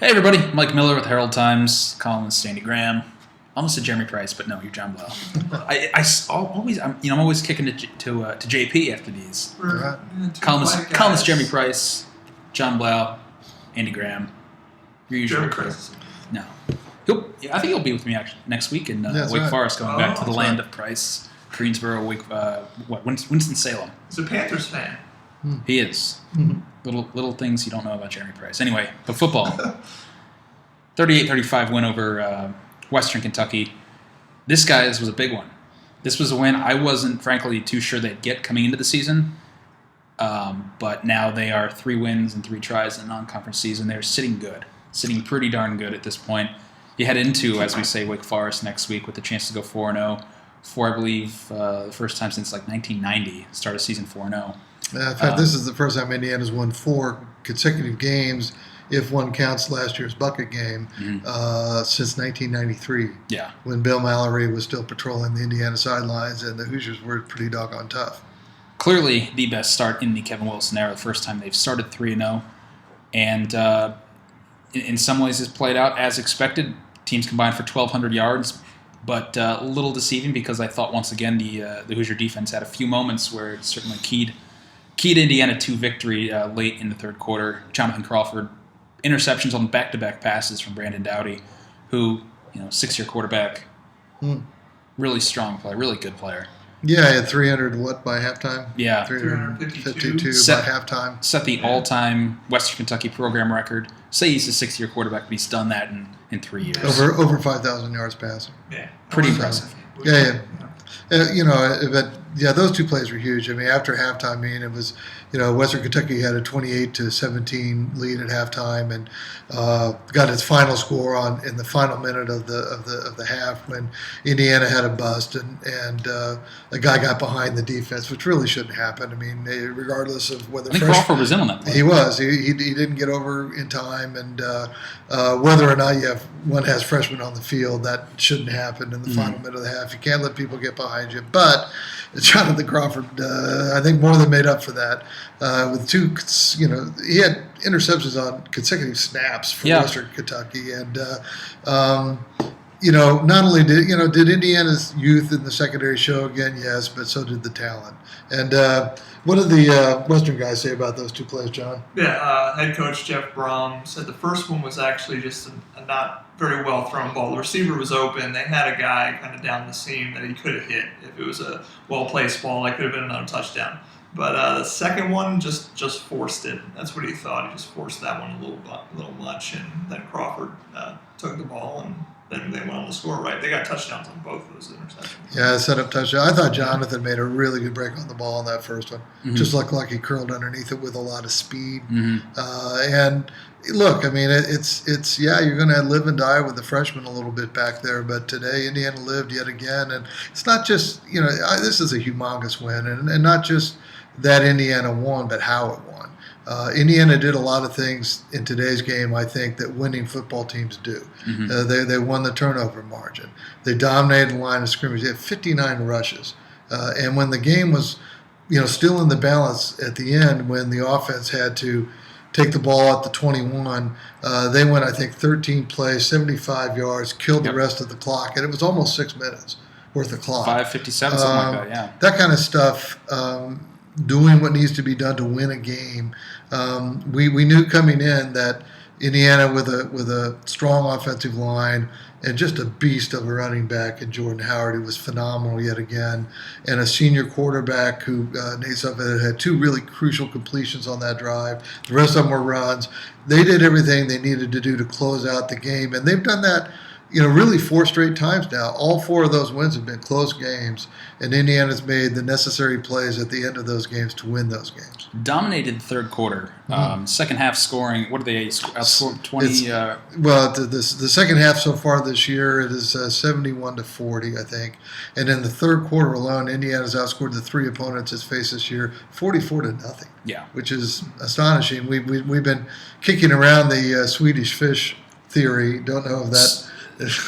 Hey everybody, Mike Miller with Herald Times, columnist Sandy Graham. Almost said Jeremy Price, but no, you're John Blau. I'm always kicking to JP after these. Right. Columnist Jeremy Price, John Blau, Andy Graham. You're usually Price. No, I think he'll be with me actually next week in Wake Forest, going back to the land of Price, Greensboro, Winston-Salem. He's a Panthers fan. He is. Little things you don't know about Jeremy Price. Anyway, but football. 38-35 win over Western Kentucky. This, guys, was a big one. This was a win I wasn't, frankly, too sure they'd get coming into the season. But now they are 3 wins and 3 tries in the non-conference season. They're sitting pretty darn good at this point. You head into, as we say, Wake Forest next week with the chance to go 4-0 for, I believe, the first time since like 1990, start a season 4-0. In fact, this is the first time Indiana's won 4 consecutive games, if one counts last year's bucket game, since 1993. Yeah. When Bill Mallory was still patrolling the Indiana sidelines and the Hoosiers were pretty doggone tough. Clearly the best start in the Kevin Wilson era, the first time they've started 3-0. And in some ways it's played out as expected. Teams combined for 1,200 yards, but a little deceiving because I thought once again the Hoosier defense had a few moments where it certainly keyed Indiana to victory late in the third quarter. Jonathan Crawford, interceptions on back-to-back passes from Brandon Dowdy, who, 6-year quarterback, really strong player, really good player. Yeah, he had 300 by halftime? Yeah. 352 by halftime. Set the all-time Western Kentucky program record. Say he's a 6-year quarterback, but he's done that in 3 years. Over 5,000 yards passing. Yeah. Pretty impressive. Yeah. Those 2 plays were huge. I mean, after halftime, it was, Western Kentucky had a 28-17 lead at halftime, and got its final score in the final minute of the half when Indiana had a bust and a guy got behind the defense, which really shouldn't happen. I mean, regardless of whether I think Crawford was in on that play. He was. He didn't get over in time, and whether or not one has freshmen on the field, that shouldn't happen in the final minute of the half. You can't let people get behind you. But Jonathan Crawford, I think, more than made up for that with 2. He had interceptions on consecutive snaps for Western Kentucky, and not only did Indiana's youth in the secondary show again, yes, but so did the talent. And what did the Western guys say about those 2 plays, John? Yeah, head coach Jeff Brom said the first one was actually just a not very well thrown ball. The receiver was open. They had a guy kind of down the seam that he could have hit. If it was a well-placed ball, that could have been another touchdown. But the second one just forced it. That's what he thought. He just forced that one a little much, and then Crawford took the ball, and then they went on to score right. They got touchdowns on both of those interceptions. Yeah, set up touchdown. I thought Jonathan made a really good break on the ball on that first one. Just looked like he curled underneath it with a lot of speed. And look, I mean, it's you're going to live and die with the freshmen a little bit back there, but today Indiana lived yet again, and it's not just this is a humongous win, and not just that Indiana won, but how it won. Indiana did a lot of things in today's game, I think, that winning football teams do. They won the turnover margin. They dominated the line of scrimmage. They had 59 rushes. And when the game was, still in the balance at the end, when the offense had to take the ball at the 21, they went, I think, 13 plays, 75 yards, killed the rest of the clock. And it was almost 6 minutes worth of clock. 5:57, something like that, yeah. That kind of stuff, doing what needs to be done to win a game. We knew coming in that Indiana with a strong offensive line and just a beast of a running back in Jordan Howard, who was phenomenal yet again, and a senior quarterback who, Nate Suffolk, had 2 really crucial completions on that drive. The rest of them were runs. They did everything they needed to do to close out the game, and they've done that really 4 straight times now. All 4 of those wins have been close games, and Indiana's made the necessary plays at the end of those games to win those games. Dominated the third quarter. Second half scoring, what did they outscore? 20? The second half so far this year, it is 71-40, I think. And in the third quarter alone, Indiana's outscored the 3 opponents it's faced this year 44-0. Yeah. Which is astonishing. We've been kicking around the Swedish Fish theory. Don't know if that...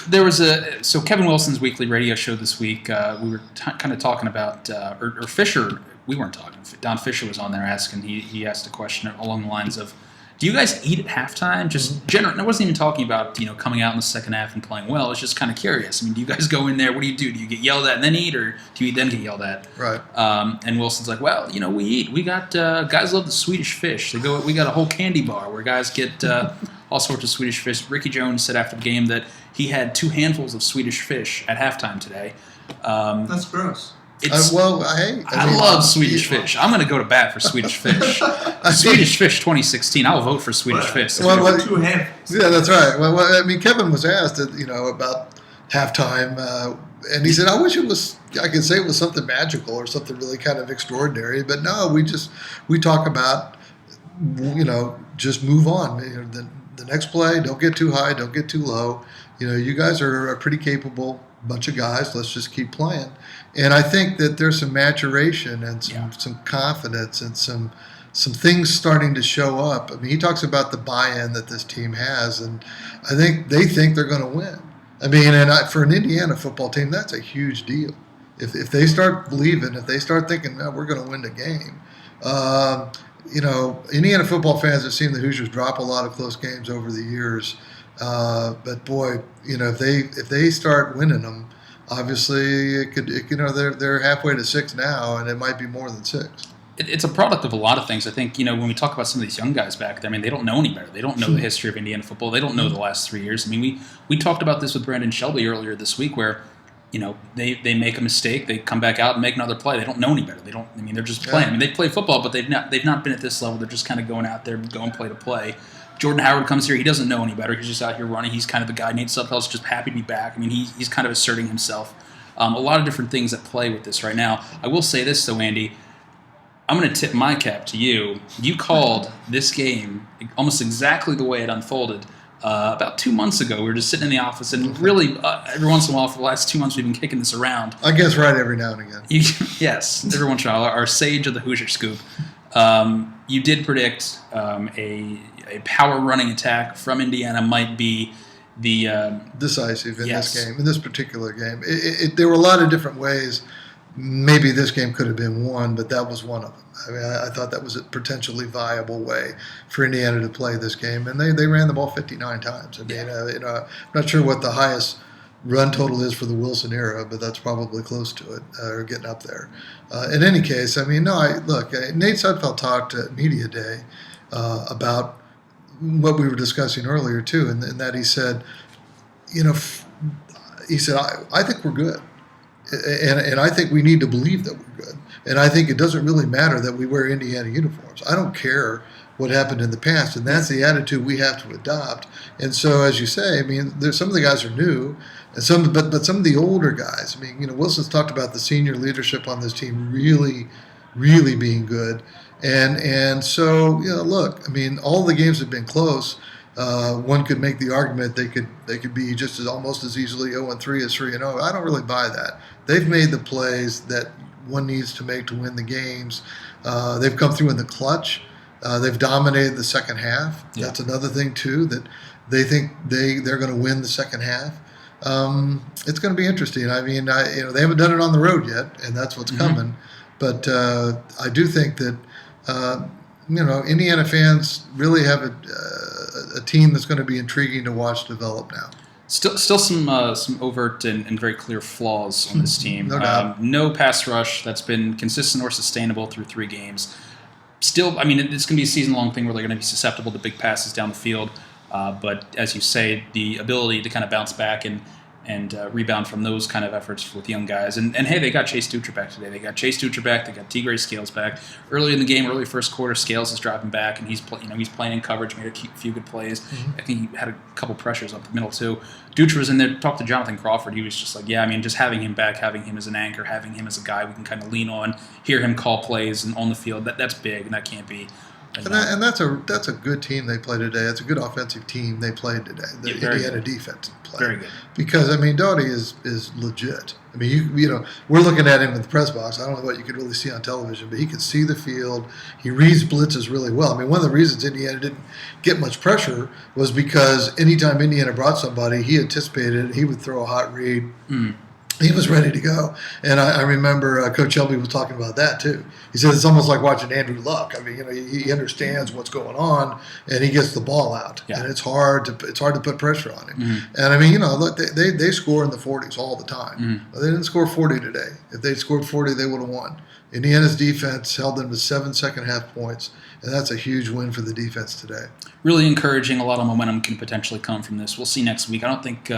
There was so Kevin Wilson's weekly radio show this week. We were kind of talking about, or Fisher. We weren't talking. Don Fisher was on there asking. He asked a question along the lines of, Do you guys eat at halftime? Just general. I wasn't even talking about coming out in the second half and playing well. I was just kind of curious. I mean, do you guys go in there? What do? Do you get yelled at and then eat, or do you then get yelled at? Right. And Wilson's like, well, we eat. We got guys love the Swedish Fish. We got a whole candy bar where guys get all sorts of Swedish Fish. Ricky Jones said after the game that he had 2 handfuls of Swedish Fish at halftime today. That's gross. I love Swedish Fish. I'm going to go to bat for Swedish Fish. Swedish Fish 2016. I'll vote for Swedish Fish. 2 handfuls. Yeah, that's right. Well, I mean, Kevin was asked, about halftime, and he said, "I wish I could say it was something magical or something really kind of extraordinary, but no, we talk about, just move on. The next play, don't get too high, don't get too low. You guys are a pretty capable bunch of guys. Let's just keep playing." And I think that there's some maturation and some confidence and some things starting to show up. I mean, he talks about the buy-in that this team has, and I think they think they're going to win. I mean, for an Indiana football team, that's a huge deal. If they start believing, if they start thinking, no, we're going to win the game. Indiana football fans have seen the Hoosiers drop a lot of close games over the years. But boy, if they start winning them, obviously it could they're halfway to 6 now, and it might be more than 6. It's a product of a lot of things. I think when we talk about some of these young guys back there, I mean, they don't know any better. They don't know the history of Indiana football. They don't know the last 3 years. I mean, we talked about this with Brandon Shelby earlier this week, where they make a mistake, they come back out and make another play. They don't know any better. They're just playing. I mean, they play football, but they've not been at this level. They're just kind of going out there, going play to play. Jordan Howard comes here. He doesn't know any better. He's just out here running. He's kind of the guy. Nate Sudfeld's just happy to be back. I mean, he's kind of asserting himself. A lot of different things at play with this right now. I will say this, though, Andy. I'm going to tip my cap to you. You called this game almost exactly the way it unfolded about 2 months ago. We were just sitting in the office, and really, every once in a while for the last 2 months, we've been kicking this around. I guess right every now and again. Yes, every once in a while. Our sage of the Hoosier Scoop. You did predict a power running attack from Indiana might be the decisive in this game, in this particular game. There were a lot of different ways. Maybe this game could have been won, but that was one of them. I mean, I thought that was a potentially viable way for Indiana to play this game, and they ran the ball 59 times. I mean, I'm not sure what the highest run total is for the Wilson era, but that's probably close to it, or getting up there. In any case, I mean, Nate Sudfeld talked at Media Day about what we were discussing earlier too, and that he said, I think we're good. And I think we need to believe that we're good. And I think it doesn't really matter that we wear Indiana uniforms. I don't care what happened in the past, and that's the attitude we have to adopt. And so, as you say, I mean, there's some of the guys are new, and but some of the older guys. I mean, Wilson's talked about the senior leadership on this team really, really being good. And so, look, I mean, all the games have been close. One could make the argument they could be just almost as easily 0-3 as 3-0. I don't really buy that. They've made the plays that one needs to make to win the games. They've come through in the clutch. They've dominated the second half. Yeah. That's another thing too, that they think they're going to win the second half. It's going to be interesting. I mean, they haven't done it on the road yet, and that's what's coming. But I do think that Indiana fans really have a team that's going to be intriguing to watch develop now. Still some overt and very clear flaws on this team. No doubt. No pass rush that's been consistent or sustainable through 3 games. Still, I mean, it's going to be a season-long thing where they're going to be susceptible to big passes down the field. But as you say, the ability to kind of bounce back and rebound from those kind of efforts with young guys. And hey, they got Chase Dutra back today. They got Chase Dutra back. They got Tigray Scales back. Early in the game, early first quarter, Scales is dropping back, and he's playing in coverage, made a few good plays. I think he had a couple pressures up the middle too. Dutra was in there, talked to Jonathan Crawford. He was just like, just having him back, having him as an anchor, having him as a guy we can kind of lean on, hear him call plays and on the field. That's big, and that can't be. And that's a good team they played today. It's a good offensive team they played today. The Indiana defense played. Very good. Because, I mean, Doughty is legit. I mean, we're looking at him in the press box. I don't know what you could really see on television, but he can see the field. He reads blitzes really well. I mean, one of the reasons Indiana didn't get much pressure was because anytime Indiana brought somebody, he anticipated it. He would throw a hot read. He was ready to go. And I remember Coach Shelby was talking about that too. He said it's almost like watching Andrew Luck. I mean, he understands what's going on, and he gets the ball out. Yeah. And it's hard to put pressure on him. Mm-hmm. And I mean, look, they score in the 40s all the time. Mm-hmm. But they didn't score 40 today. If they scored 40, they would have won. Indiana's defense held them to 7 second-half points, and that's a huge win for the defense today. Really encouraging. A lot of momentum can potentially come from this. We'll see next week. I don't think.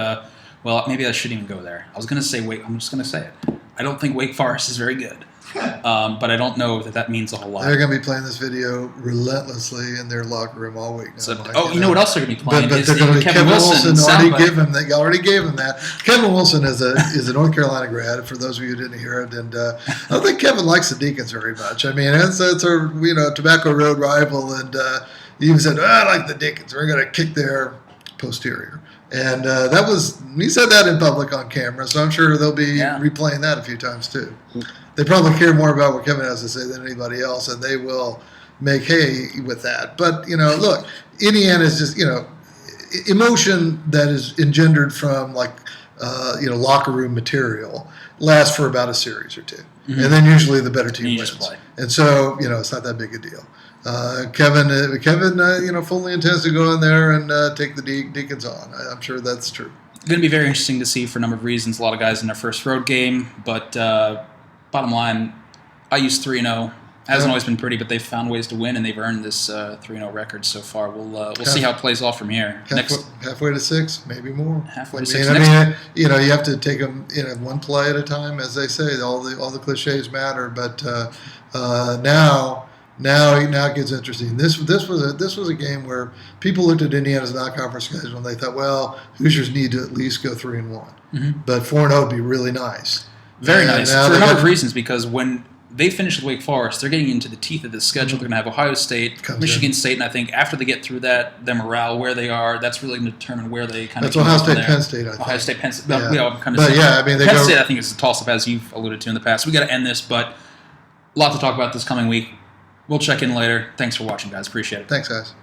Well, maybe I shouldn't even go there. I was going to say I'm just going to say it. I don't think Wake Forest is very good, but I don't know that means a whole lot. They're going to be playing this video relentlessly in their locker room all week. So, you know what else they're going to be playing? But is they're going to be Kevin Wilson. They already gave him that. Kevin Wilson is a North Carolina grad. For those of you who didn't hear it, and I don't think Kevin likes the Deacons very much. I mean, it's a Tobacco Road rival, and he even said, "I like the Deacons. We're going to kick their posterior." And he said that in public on camera, so I'm sure they'll be replaying that a few times too. They probably care more about what Kevin has to say than anybody else, and they will make hay with that. But, look, Indiana is just, emotion that is engendered from locker room material lasts for about a series or two. Mm-hmm. And then usually the better team wins. And so, it's not that big a deal. Kevin, fully intends to go in there and take the Deacons on. I'm sure that's true. Going to be very interesting to see for a number of reasons. A lot of guys in their first road game, but bottom line, IU's 3-0. Hasn't always been pretty, but they've found ways to win, and they've earned this 3-0 record so far. We'll see how it plays off from here. Halfway to 6, maybe more. Halfway to 6. You have to take them one play at a time, as they say. All the cliches matter, but now it gets interesting. This was a game where people looked at Indiana's non-conference schedule and they thought, well, Hoosiers need to at least go 3-1, mm-hmm. but 4-0 would be really nice. Very nice for a number of reasons, because when they finish with Wake Forest, they're getting into the teeth of the schedule. They're going to have Ohio State, Michigan State, and I think after they get through that, their morale, where they are, that's really going to determine where they kind of. That's Ohio State, Penn State, I think. Ohio State, Penn State. Penn State, I think, is a toss-up, as you've alluded to in the past. We got to end this, but a lot to talk about this coming week. We'll check in later. Thanks for watching, guys. Appreciate it. Thanks, guys.